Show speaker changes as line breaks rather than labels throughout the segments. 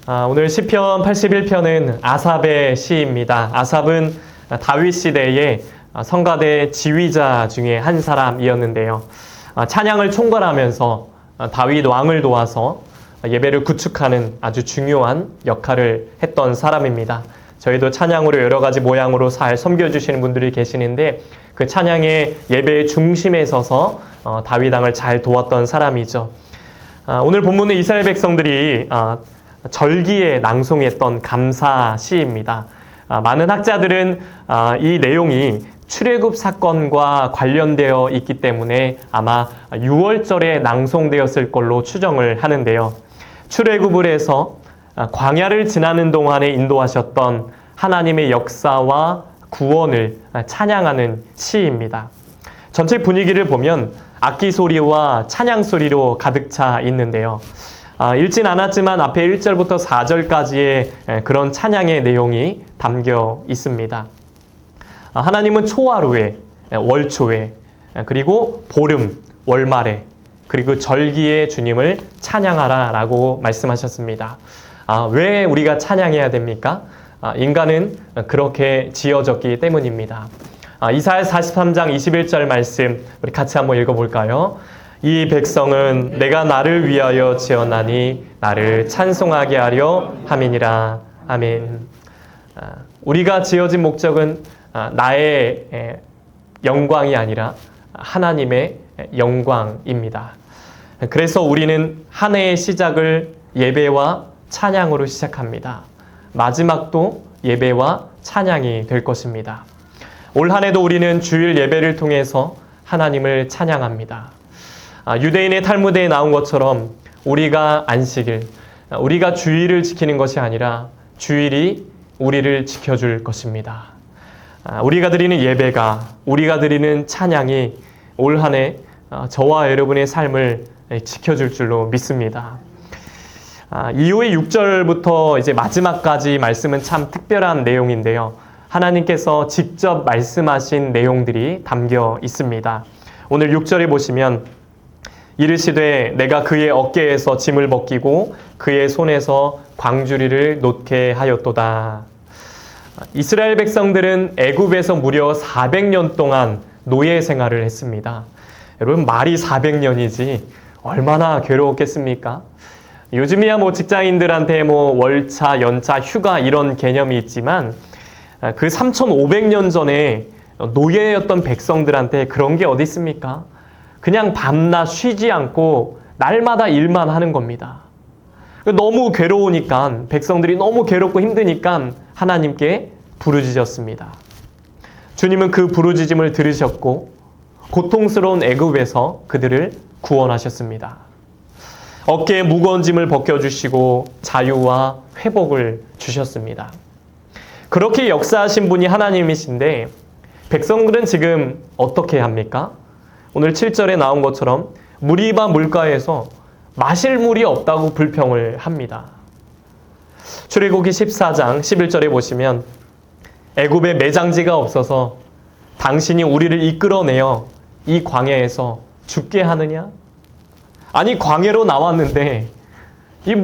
오늘 시편 81편은 아삽의 시입니다. 아삽은 다윗 시대의 성가대 지휘자 중에 한 사람이었는데요. 찬양을 총괄하면서 다윗 왕을 도와서 예배를 구축하는 아주 중요한 역할을 했던 사람입니다. 저희도 찬양으로 여러 가지 모양으로 잘 섬겨주시는 분들이 계시는데 그 찬양의 예배의 중심에 서서 다윗 왕을 잘 도왔던 사람이죠. 오늘 본문은 이스라엘 백성들이 절기에 낭송했던 감사 시입니다. 많은 학자들은 이 내용이 출애굽 사건과 관련되어 있기 때문에 아마 6월절에 낭송되었을 걸로 추정을 하는데요. 출애굽을 해서 광야를 지나는 동안에 인도하셨던 하나님의 역사와 구원을 찬양하는 시입니다. 전체 분위기를 보면 악기 소리와 찬양 소리로 가득 차 있는데요. 읽진 않았지만 앞에 1절부터 4절까지의 그런 찬양의 내용이 담겨 있습니다. 하나님은 초하루에, 월초에, 그리고 보름, 월말에, 그리고 절기에 주님을 찬양하라 라고 말씀하셨습니다. 왜 우리가 찬양해야 됩니까? 인간은 그렇게 지어졌기 때문입니다. 이사야 43장 21절 말씀 우리 같이 한번 읽어볼까요? 이 백성은 내가 나를 위하여 지었나니 나를 찬송하게 하려 함이니라. 아멘. 우리가 지어진 목적은 나의 영광이 아니라 하나님의 영광입니다. 그래서 우리는 한 해의 시작을 예배와 찬양으로 시작합니다. 마지막도 예배와 찬양이 될 것입니다. 올 한 해도 우리는 주일 예배를 통해서 하나님을 찬양합니다. 유대인의 탈무드에 나온 것처럼 우리가 안식일, 우리가 주일을 지키는 것이 아니라 주일이 우리를 지켜줄 것입니다. 우리가 드리는 예배가, 우리가 드리는 찬양이 올 한 해 저와 여러분의 삶을 지켜줄 줄로 믿습니다. 이후의 6절부터 이제 마지막까지 말씀은 참 특별한 내용인데요. 하나님께서 직접 말씀하신 내용들이 담겨 있습니다. 오늘 6절에 보시면 이르시되 내가 그의 어깨에서 짐을 벗기고 그의 손에서 광주리를 놓게 하였도다. 이스라엘 백성들은 애굽에서 무려 400년 동안 노예 생활을 했습니다. 여러분 말이 400년이지 얼마나 괴로웠겠습니까? 요즘이야 직장인들한테 월차, 연차, 휴가 이런 개념이 있지만 그 3,500년 전에 노예였던 백성들한테 그런 게 어디 있습니까? 그냥 밤낮 쉬지 않고 날마다 일만 하는 겁니다. 너무 괴로우니까 백성들이 너무 괴롭고 힘드니까 하나님께 부르짖었습니다. 주님은 그 부르짖음을 들으셨고 고통스러운 애굽에서 그들을 구원하셨습니다. 어깨에 무거운 짐을 벗겨주시고 자유와 회복을 주셨습니다. 그렇게 역사하신 분이 하나님이신데 백성들은 지금 어떻게 합니까? 오늘 7절에 나온 것처럼 무리바 물가에서 마실 물이 없다고 불평을 합니다. 출애굽기 14장 11절에 보시면 애굽에 매장지가 없어서 당신이 우리를 이끌어내어 이 광야에서 죽게 하느냐? 아니 광야로 나왔는데 이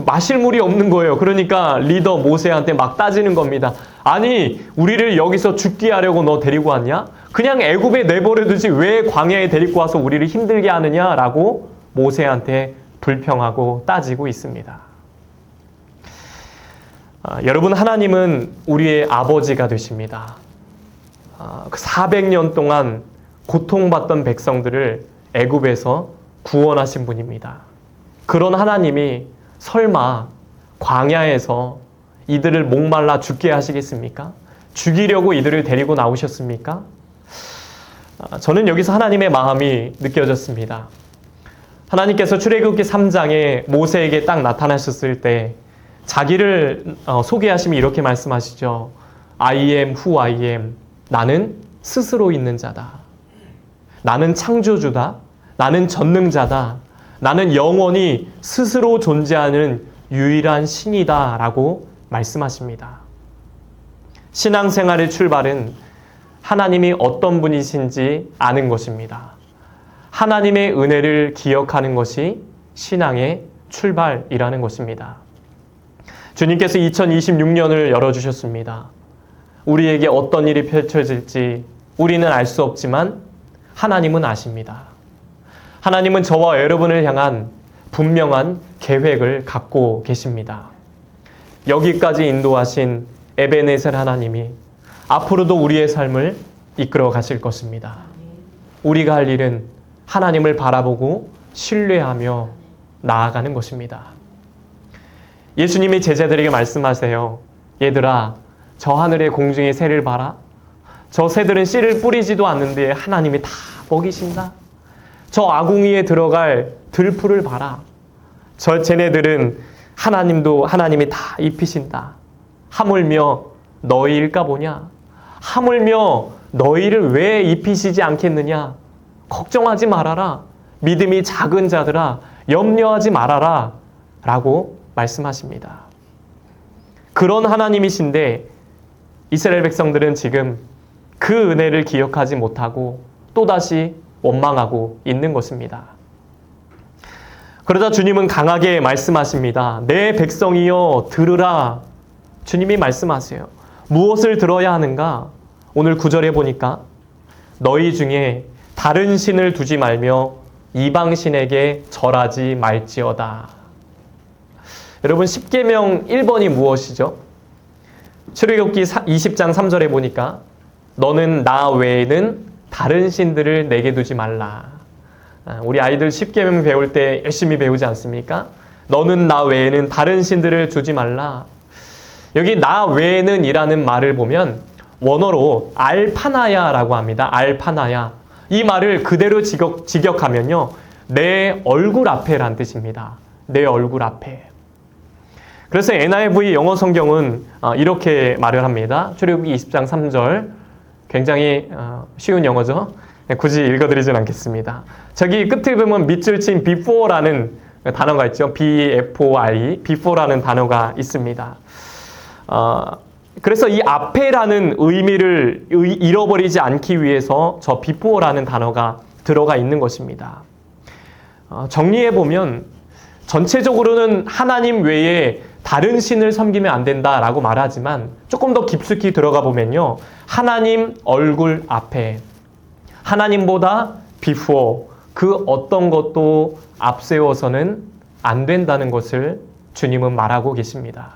마실 물이 없는 거예요. 그러니까 리더 모세한테 막 따지는 겁니다. 아니 우리를 여기서 죽게 하려고 너 데리고 왔냐? 그냥 애굽에 내버려두지 왜 광야에 데리고 와서 우리를 힘들게 하느냐라고 모세한테 불평하고 따지고 있습니다. 여러분 하나님은 우리의 아버지가 되십니다. 400년 동안 고통받던 백성들을 애굽에서 구원하신 분입니다. 그런 하나님이 설마 광야에서 이들을 목말라 죽게 하시겠습니까? 죽이려고 이들을 데리고 나오셨습니까? 저는 여기서 하나님의 마음이 느껴졌습니다. 하나님께서 출애굽기 3장에 모세에게 딱 나타나셨을 때 자기를 소개하시며 이렇게 말씀하시죠. I am who I am. 나는 스스로 있는 자다. 나는 창조주다. 나는 전능자다. 나는 영원히 스스로 존재하는 유일한 신이다 라고 말씀하십니다. 신앙생활의 출발은 하나님이 어떤 분이신지 아는 것입니다. 하나님의 은혜를 기억하는 것이 신앙의 출발이라는 것입니다. 주님께서 2026년을 열어주셨습니다. 우리에게 어떤 일이 펼쳐질지 우리는 알 수 없지만 하나님은 아십니다. 하나님은 저와 여러분을 향한 분명한 계획을 갖고 계십니다. 여기까지 인도하신 에베네셀 하나님이 앞으로도 우리의 삶을 이끌어 가실 것입니다. 우리가 할 일은 하나님을 바라보고 신뢰하며 나아가는 것입니다. 예수님이 제자들에게 말씀하세요. 얘들아, 저 하늘의 공중의 새를 봐라. 저 새들은 씨를 뿌리지도 않는데 하나님이 다 먹이신다. 저 아궁이에 들어갈 들풀을 봐라. 쟤네들은 하나님이 다 입히신다. 하물며 너희일까 보냐? 하물며 너희를 왜 입히시지 않겠느냐? 걱정하지 말아라. 믿음이 작은 자들아, 염려하지 말아라. 라고 말씀하십니다. 그런 하나님이신데 이스라엘 백성들은 지금 그 은혜를 기억하지 못하고 또다시 원망하고 있는 것입니다. 그러자 주님은 강하게 말씀하십니다. 내 백성이여 들으라. 주님이 말씀하세요. 무엇을 들어야 하는가? 오늘 9절에 보니까 너희 중에 다른 신을 두지 말며 이방신에게 절하지 말지어다. 여러분, 십계명 1번이 무엇이죠? 출애굽기 20장 3절에 보니까 너는 나 외에는 다른 신들을 내게 두지 말라. 우리 아이들 십계명 배울 때 열심히 배우지 않습니까? 너는 나 외에는 다른 신들을 두지 말라. 여기 나 외에는 이라는 말을 보면 원어로 알파나야라고 합니다. 알파나야. 이 말을 그대로 직역하면요, 내 얼굴 앞에란 뜻입니다. 내 얼굴 앞에. 그래서 NIV 영어 성경은 이렇게 말을 합니다. 출애굽기 20장 3절. 굉장히 쉬운 영어죠. 굳이 읽어드리진 않겠습니다. 저기 끝에 보면 밑줄 친 before라는 단어가 있죠. B-F-O-R-E, before라는 단어가 있습니다. 그래서 이 앞에라는 의미를 잃어버리지 않기 위해서 저 before라는 단어가 들어가 있는 것입니다. 정리해보면 전체적으로는 하나님 외에 다른 신을 섬기면 안 된다라고 말하지만 조금 더 깊숙이 들어가 보면요, 하나님 얼굴 앞에 하나님보다 before 그 어떤 것도 앞세워서는 안 된다는 것을 주님은 말하고 계십니다.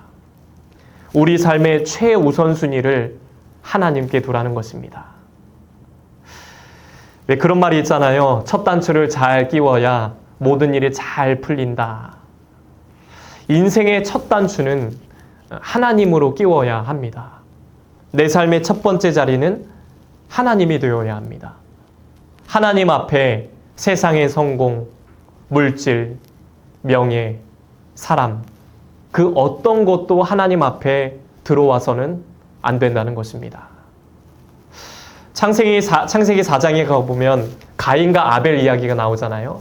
우리 삶의 최우선순위를 하나님께 두라는 것입니다. 왜 그런 말이 있잖아요. 첫 단추를 잘 끼워야 모든 일이 잘 풀린다. 인생의 첫 단추는 하나님으로 끼워야 합니다. 내 삶의 첫 번째 자리는 하나님이 되어야 합니다. 하나님 앞에 세상의 성공, 물질, 명예, 사람, 그 어떤 것도 하나님 앞에 들어와서는 안 된다는 것입니다. 창세기 4장에 가보면 가인과 아벨 이야기가 나오잖아요.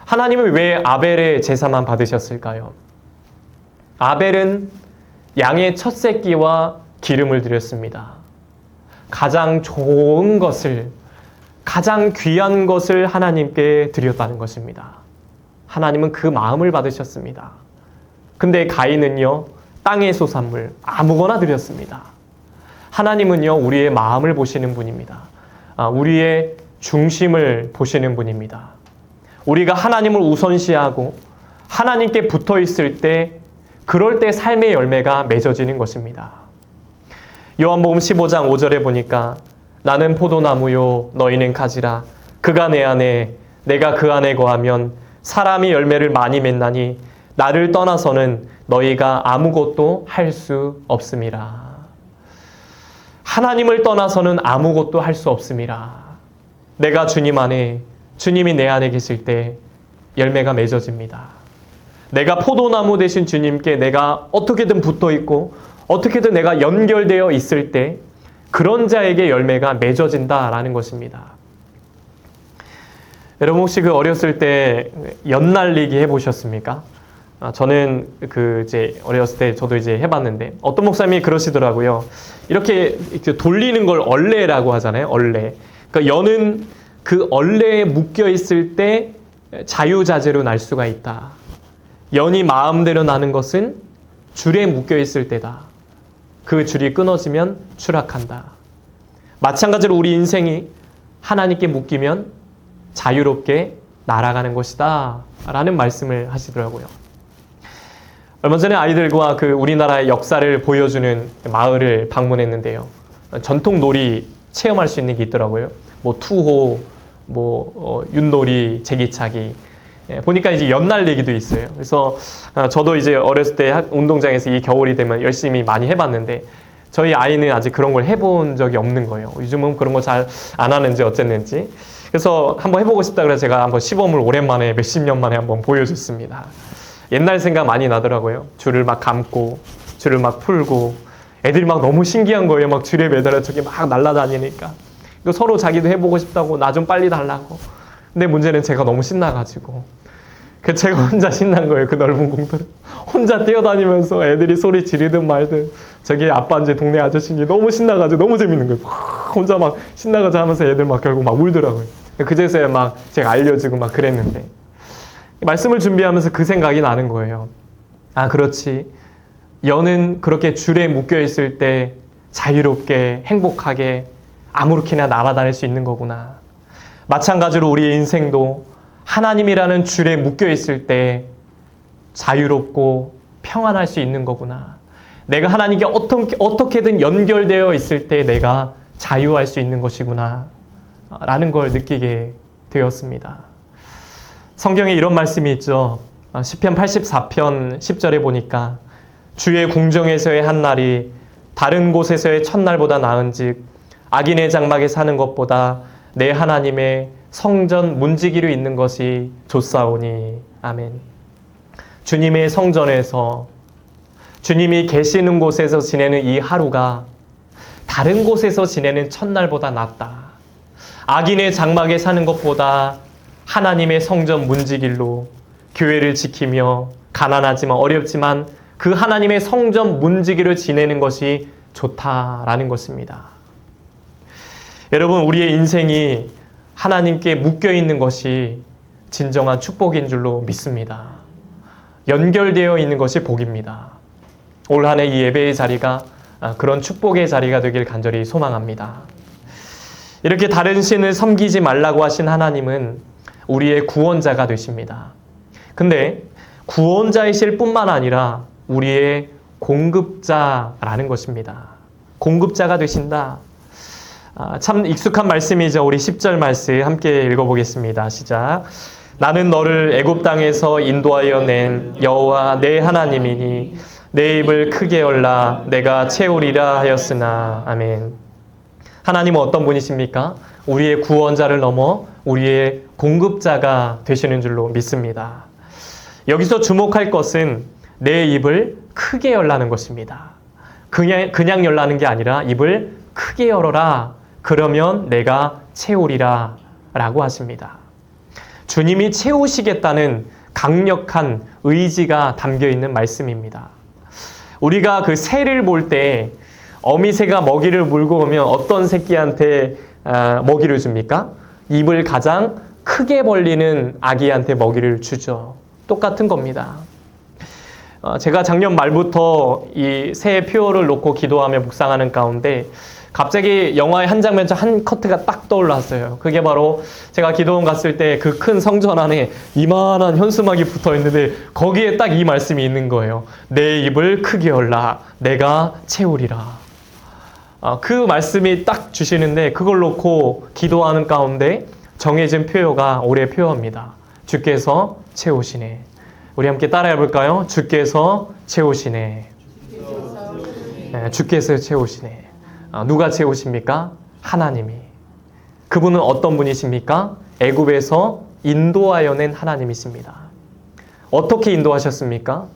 하나님은 왜 아벨의 제사만 받으셨을까요? 아벨은 양의 첫 새끼와 기름을 드렸습니다. 가장 좋은 것을, 가장 귀한 것을 하나님께 드렸다는 것입니다. 하나님은 그 마음을 받으셨습니다. 근데 가인은요, 땅의 소산물 아무거나 드렸습니다. 하나님은요, 우리의 마음을 보시는 분입니다. 우리의 중심을 보시는 분입니다. 우리가 하나님을 우선시하고 하나님께 붙어 있을 때, 그럴 때 삶의 열매가 맺어지는 것입니다. 요한복음 15장 5절에 보니까 나는 포도나무요 너희는 가지라. 그가 내 안에 내가 그 안에 거하면 사람이 열매를 많이 맺나니 나를 떠나서는 너희가 아무것도 할 수 없음이라. 하나님을 떠나서는 아무것도 할 수 없음이라. 내가 주님 안에, 주님이 내 안에 계실 때 열매가 맺어집니다. 내가 포도나무 되신 주님께 내가 어떻게든 붙어 있고 어떻게든 내가 연결되어 있을 때 그런 자에게 열매가 맺어진다라는 것입니다. 여러분, 혹시 그 어렸을 때 연날리기 해보셨습니까? 저는 어렸을 때 저도 이제 해봤는데 어떤 목사님이 그러시더라고요. 이렇게 돌리는 걸 얼레라고 하잖아요. 얼레. 그러니까 연은 그 얼레에 묶여 있을 때 자유자재로 날 수가 있다. 연이 마음대로 나는 것은 줄에 묶여 있을 때다. 그 줄이 끊어지면 추락한다. 마찬가지로 우리 인생이 하나님께 묶이면 자유롭게 날아가는 것이다 라는 말씀을 하시더라고요. 얼마 전에 아이들과 그 우리나라의 역사를 보여주는 마을을 방문했는데요. 전통 놀이 체험할 수 있는 게 있더라고요. 뭐 투호, 윷놀이, 제기차기. 보니까 이제 연날리기도 있어요. 그래서 저도 이제 어렸을 때 운동장에서 이 겨울이 되면 열심히 많이 해봤는데 저희 아이는 아직 그런 걸 해본 적이 없는 거예요. 요즘은 그런 거 잘 안 하는지 어쨌는지. 그래서 한번 해보고 싶다 그래서 제가 한번 시범을 오랜만에 몇십 년 만에 한번 보여줬습니다. 옛날 생각 많이 나더라고요. 줄을 막 감고 줄을 막 풀고 애들이 막 너무 신기한 거예요. 막 줄에 매달려 저기 막 날아다니니까. 서로 자기도 해보고 싶다고 나 좀 빨리 달라고. 근데 문제는 제가 너무 신나가지고 제가 혼자 신난 거예요. 그 넓은 공터를 혼자 뛰어다니면서 애들이 소리 지르든 말든 저기 아빠인지 동네 아저씨인지 너무 신나가지고 너무 재밌는 거예요. 혼자 막 신나가지고 하면서 애들 막 결국 막 울더라고요. 그제서야 막 제가 알려주고 막 그랬는데 말씀을 준비하면서 그 생각이 나는 거예요. 아, 그렇지. 여는 그렇게 줄에 묶여 있을 때 자유롭게 행복하게 아무렇게나 날아다닐 수 있는 거구나. 마찬가지로 우리의 인생도 하나님이라는 줄에 묶여 있을 때 자유롭고 평안할 수 있는 거구나. 내가 하나님께 어떻게든 연결되어 있을 때 내가 자유할 수 있는 것이구나 라는 걸 느끼게 되었습니다. 성경에 이런 말씀이 있죠. 시편 84편 10절에 보니까 주의 궁정에서의 한 날이 다른 곳에서의 첫날보다 나은즉 악인의 장막에 사는 것보다 내 하나님의 성전 문지기로 있는 것이 좋사오니. 아멘. 주님의 성전에서 주님이 계시는 곳에서 지내는 이 하루가 다른 곳에서 지내는 첫날보다 낫다. 악인의 장막에 사는 것보다 하나님의 성전 문지길로 교회를 지키며 가난하지만 어렵지만 그 하나님의 성전 문지기를 지내는 것이 좋다라는 것입니다. 여러분, 우리의 인생이 하나님께 묶여 있는 것이 진정한 축복인 줄로 믿습니다. 연결되어 있는 것이 복입니다. 올 한 해 이 예배의 자리가 그런 축복의 자리가 되길 간절히 소망합니다. 이렇게 다른 신을 섬기지 말라고 하신 하나님은 우리의 구원자가 되십니다. 근데 구원자이실 뿐만 아니라 우리의 공급자라는 것입니다. 공급자가 되신다. 참 익숙한 말씀이죠. 우리 10절 말씀 함께 읽어보겠습니다. 시작. 나는 너를 애굽 땅에서 인도하여 낸 여호와 내 하나님이니 내 입을 크게 열라 내가 채우리라 하였으나. 아멘. 하나님은 어떤 분이십니까? 우리의 구원자를 넘어 우리의 공급자가 되시는 줄로 믿습니다. 여기서 주목할 것은 내 입을 크게 열라는 것입니다. 그냥 열라는 게 아니라 입을 크게 열어라. 그러면 내가 채우리라 라고 하십니다. 주님이 채우시겠다는 강력한 의지가 담겨있는 말씀입니다. 우리가 그 새를 볼 때 어미새가 먹이를 물고 오면 어떤 새끼한테 먹이를 줍니까? 입을 가장 크게 벌리는 아기한테 먹이를 주죠. 똑같은 겁니다. 제가 작년 말부터 이 새의 표어를 놓고 기도하며 묵상하는 가운데 갑자기 영화의 한 장면, 한 커트가 딱 떠올랐어요. 그게 바로 제가 기도원 갔을 때 그 큰 성전 안에 이만한 현수막이 붙어 있는데 거기에 딱 이 말씀이 있는 거예요. 내 입을 크게 열라 내가 채우리라. 그 말씀이 딱 주시는데 그걸 놓고 기도하는 가운데 정해진 표어가 올해 표어입니다. 주께서 채우시네. 우리 함께 따라해 볼까요? 주께서 채우시네. 네, 주께서 채우시네. 누가 채우십니까? 하나님이. 그분은 어떤 분이십니까? 애굽에서 인도하여 낸 하나님이십니다. 어떻게 인도하셨습니까?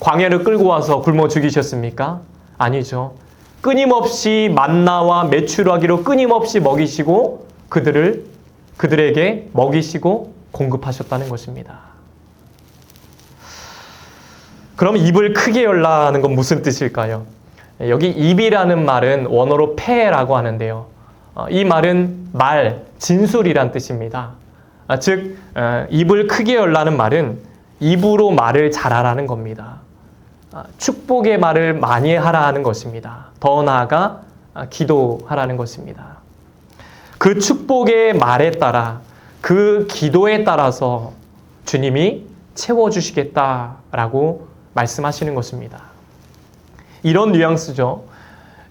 광야를 끌고 와서 굶어 죽이셨습니까? 아니죠. 끊임없이 만나와 메추라기로 끊임없이 먹이시고 그들에게 먹이시고 공급하셨다는 것입니다. 그럼 입을 크게 열라는 건 무슨 뜻일까요? 여기 입이라는 말은 원어로 폐라고 하는데요. 이 말은 말, 진술이란 뜻입니다. 즉 입을 크게 열라는 말은 입으로 말을 잘하라는 겁니다. 축복의 말을 많이 하라는 것입니다. 더 나아가 기도하라는 것입니다. 그 축복의 말에 따라 그 기도에 따라서 주님이 채워주시겠다라고 말씀하시는 것입니다. 이런 뉘앙스죠.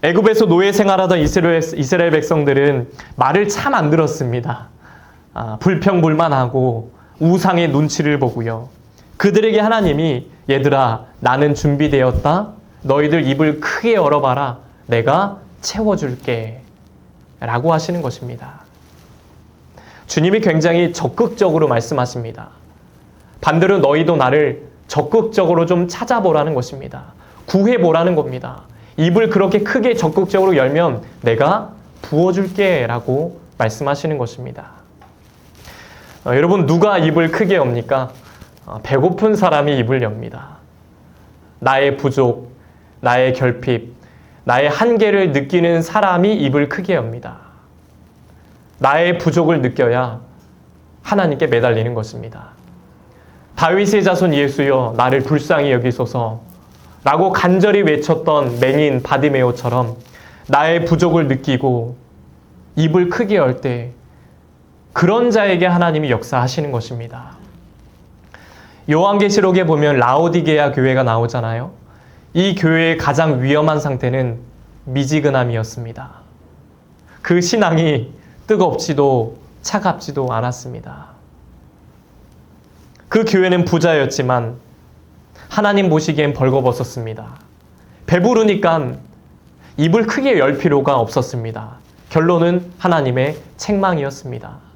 애굽에서 노예 생활하던 이스라엘 백성들은 말을 참 안 들었습니다. 불평불만하고 우상의 눈치를 보고요. 그들에게 하나님이 얘들아 나는 준비되었다. 너희들 입을 크게 열어봐라. 내가 채워줄게. 라고 하시는 것입니다. 주님이 굉장히 적극적으로 말씀하십니다. 반대로 너희도 나를 적극적으로 좀 찾아보라는 것입니다. 구해보라는 겁니다. 입을 그렇게 크게 적극적으로 열면 내가 부어줄게 라고 말씀하시는 것입니다. 여러분 누가 입을 크게 엽니까? 배고픈 사람이 입을 엽니다. 나의 부족, 나의 결핍, 나의 한계를 느끼는 사람이 입을 크게 엽니다. 나의 부족을 느껴야 하나님께 매달리는 것입니다. 다윗의 자손 예수여 나를 불쌍히 여기소서 라고 간절히 외쳤던 맹인 바디메오처럼 나의 부족을 느끼고 입을 크게 열 때 그런 자에게 하나님이 역사하시는 것입니다. 요한계시록에 보면 라오디게아 교회가 나오잖아요. 이 교회의 가장 위험한 상태는 미지근함이었습니다. 그 신앙이 뜨겁지도 차갑지도 않았습니다. 그 교회는 부자였지만 하나님 보시기엔 벌거벗었습니다. 배부르니까 입을 크게 열 필요가 없었습니다. 결론은 하나님의 책망이었습니다.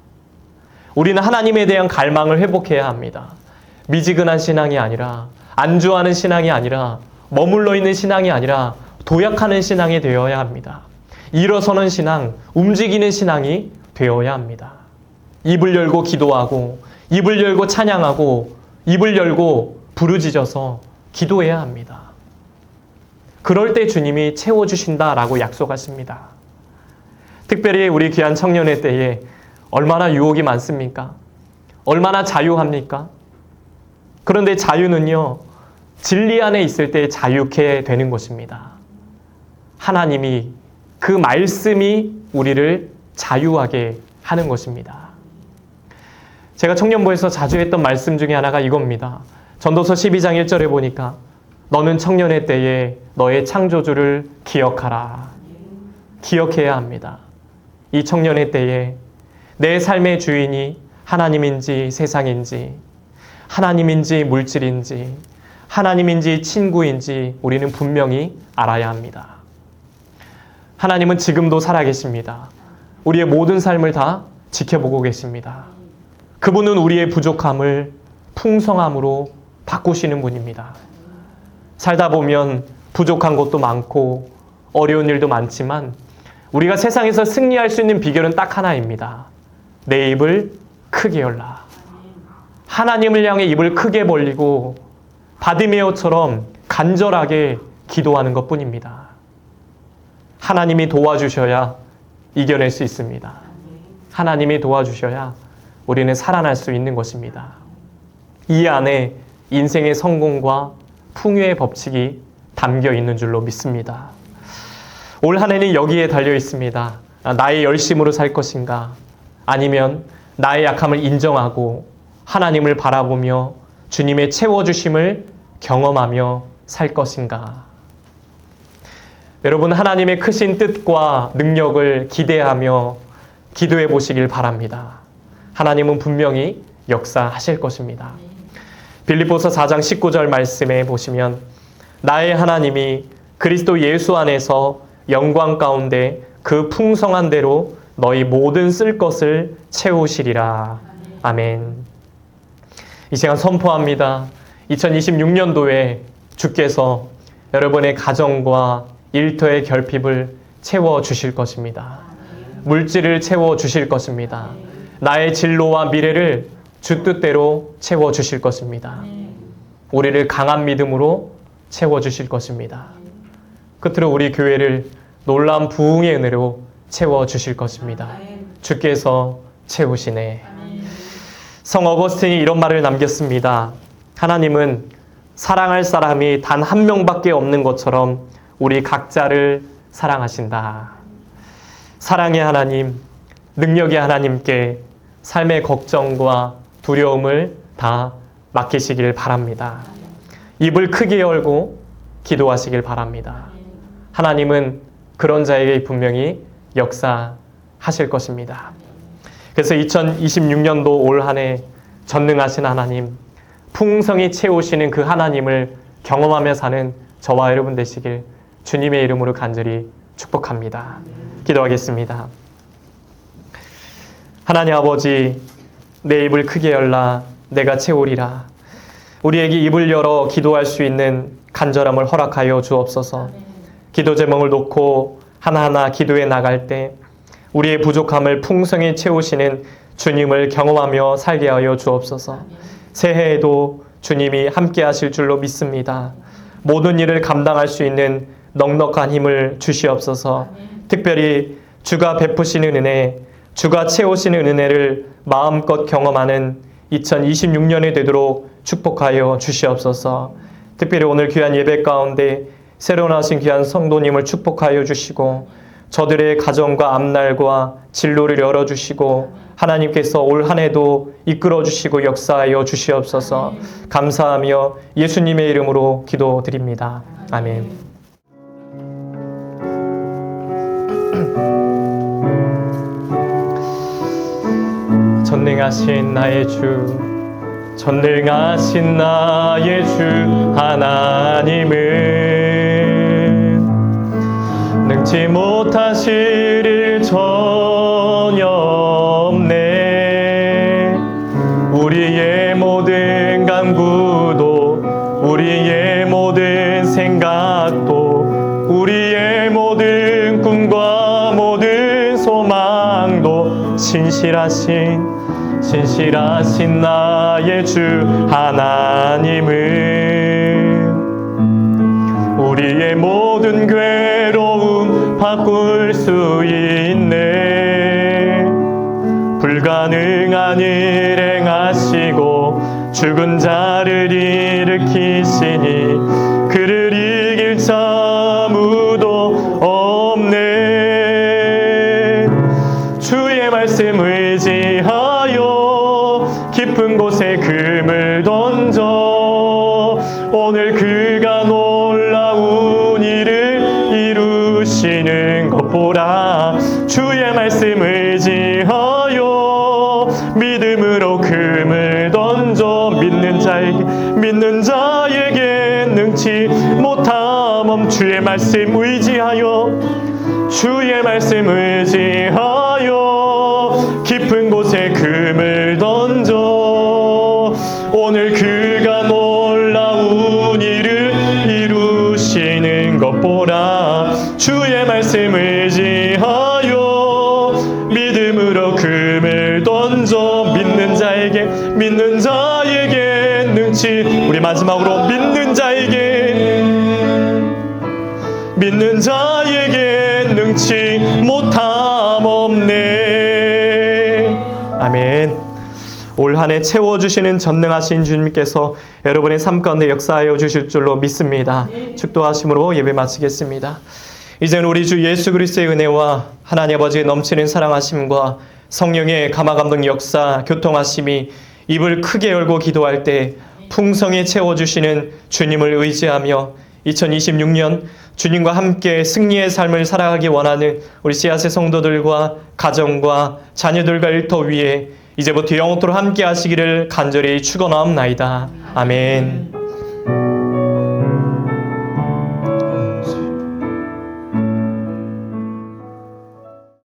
우리는 하나님에 대한 갈망을 회복해야 합니다. 미지근한 신앙이 아니라 안주하는 신앙이 아니라 머물러 있는 신앙이 아니라 도약하는 신앙이 되어야 합니다. 일어서는 신앙, 움직이는 신앙이 되어야 합니다. 입을 열고 기도하고 입을 열고 찬양하고 입을 열고 부르짖어서 기도해야 합니다. 그럴 때 주님이 채워주신다라고 약속하십니다. 특별히 우리 귀한 청년의 때에 얼마나 유혹이 많습니까? 얼마나 자유합니까? 그런데 자유는요, 진리 안에 있을 때 자유케 되는 것입니다. 하나님이 그 말씀이 우리를 자유하게 하는 것입니다. 제가 청년부에서 자주 했던 말씀 중에 하나가 이겁니다. 전도서 12장 1절에 보니까 너는 청년의 때에 너의 창조주를 기억하라. 기억해야 합니다. 이 청년의 때에 내 삶의 주인이 하나님인지 세상인지, 하나님인지 물질인지, 하나님인지 친구인지 우리는 분명히 알아야 합니다. 하나님은 지금도 살아계십니다. 우리의 모든 삶을 다 지켜보고 계십니다. 그분은 우리의 부족함을 풍성함으로 바꾸시는 분입니다. 살다 보면 부족한 것도 많고 어려운 일도 많지만 우리가 세상에서 승리할 수 있는 비결은 딱 하나입니다. 내 입을 크게 열라. 하나님을 향해 입을 크게 벌리고 바디메오처럼 간절하게 기도하는 것뿐입니다. 하나님이 도와주셔야 이겨낼 수 있습니다. 하나님이 도와주셔야 우리는 살아날 수 있는 것입니다. 이 안에 인생의 성공과 풍요의 법칙이 담겨 있는 줄로 믿습니다. 올 한 해는 여기에 달려 있습니다. 나의 열심으로 살 것인가? 아니면 나의 약함을 인정하고 하나님을 바라보며 주님의 채워주심을 경험하며 살 것인가? 여러분, 하나님의 크신 뜻과 능력을 기대하며 기도해 보시길 바랍니다. 하나님은 분명히 역사하실 것입니다. 빌립보서 4장 19절 말씀에 보시면 나의 하나님이 그리스도 예수 안에서 영광 가운데 그 풍성한 대로 너희 모든 쓸 것을 채우시리라. 아멘. 이 시간 선포합니다. 2026년도에 주께서 여러분의 가정과 일터의 결핍을 채워주실 것입니다. 물질을 채워주실 것입니다. 나의 진로와 미래를 주 뜻대로 채워주실 것입니다. 우리를 강한 믿음으로 채워주실 것입니다. 끝으로 우리 교회를 놀라운 부흥의 은혜로 채워주실 것입니다. 주께서 채우시네. 성 어거스틴이 이런 말을 남겼습니다. 하나님은 사랑할 사람이 단 한 명밖에 없는 것처럼 우리 각자를 사랑하신다. 사랑의 하나님, 능력의 하나님께 삶의 걱정과 두려움을 다 맡기시길 바랍니다. 입을 크게 열고 기도하시길 바랍니다. 하나님은 그런 자에게 분명히 역사하실 것입니다. 그래서 2026년도 올 한 해 전능하신 하나님, 풍성히 채우시는 그 하나님을 경험하며 사는 저와 여러분 되시길 주님의 이름으로 간절히 축복합니다. 기도하겠습니다. 하나님 아버지, 내 입을 크게 열라 내가 채우리라. 우리에게 입을 열어 기도할 수 있는 간절함을 허락하여 주옵소서. 기도 제목을 놓고 하나하나 기도해 나갈 때 우리의 부족함을 풍성히 채우시는 주님을 경험하며 살게 하여 주옵소서. 새해에도 주님이 함께 하실 줄로 믿습니다. 모든 일을 감당할 수 있는 넉넉한 힘을 주시옵소서. 특별히 주가 베푸시는 은혜, 주가 채우시는 은혜를 마음껏 경험하는 2026년이 되도록 축복하여 주시옵소서. 특별히 오늘 귀한 예배 가운데 새로 나신 귀한 성도님을 축복하여 주시고 저들의 가정과 앞날과 진로를 열어주시고 하나님께서 올 한 해도 이끌어 주시고 역사하여 주시옵소서. 감사하며 예수님의 이름으로 기도드립니다. 아멘. 전능하신 나의 주, 전능하신 나의 주 하나님은 능치 못하실 일 전혀 없네. 우리의 모든 간구도, 우리의 모든 생각도, 우리의 모든 꿈과 모든 소망도 신실하신 나의 주 하나님은 우리의 모든 괴로움 바꿀 수 있네. 불가능한 일 행하시고 죽은 자를 일으키시니 그를 이길 자 아무도 없네. 주의 말씀 의지하여 깊은 곳에 금을 던져 오늘 그가 놀라운 일을 이루시는 것 보라. 주의 말씀 의지하여 믿음으로 금을 던져 믿는 자에게 능치 못함. 주의 말씀 의지하여, 주의 말씀 의지하여 깊은 곳에 금을 던져 오늘 그가 놀라운 일을 이루시는 것 보라. 주의 말씀 의지하여 믿음으로 금을 던져 믿는 자에게 능치, 우리 마지막으로 믿는 자에게 능치 못함 없네. 아멘. 올 한 해 채워주시는 전능하신 주님께서 여러분의 삶 가운데 역사하여 주실 줄로 믿습니다. 축도하심으로 예배 마치겠습니다. 이제는 우리 주 예수 그리스도의 은혜와 하나님 아버지의 넘치는 사랑하심과 성령의 감화감동 역사, 교통하심이 입을 크게 열고 기도할 때 풍성히 채워주시는 주님을 의지하며 2026년 주님과 함께 승리의 삶을 살아가기 원하는 우리 씨앗의 성도들과 가정과 자녀들과 일터 위에 이제부터 영원토록 함께 하시기를 간절히 축원하옵나이다. 아멘.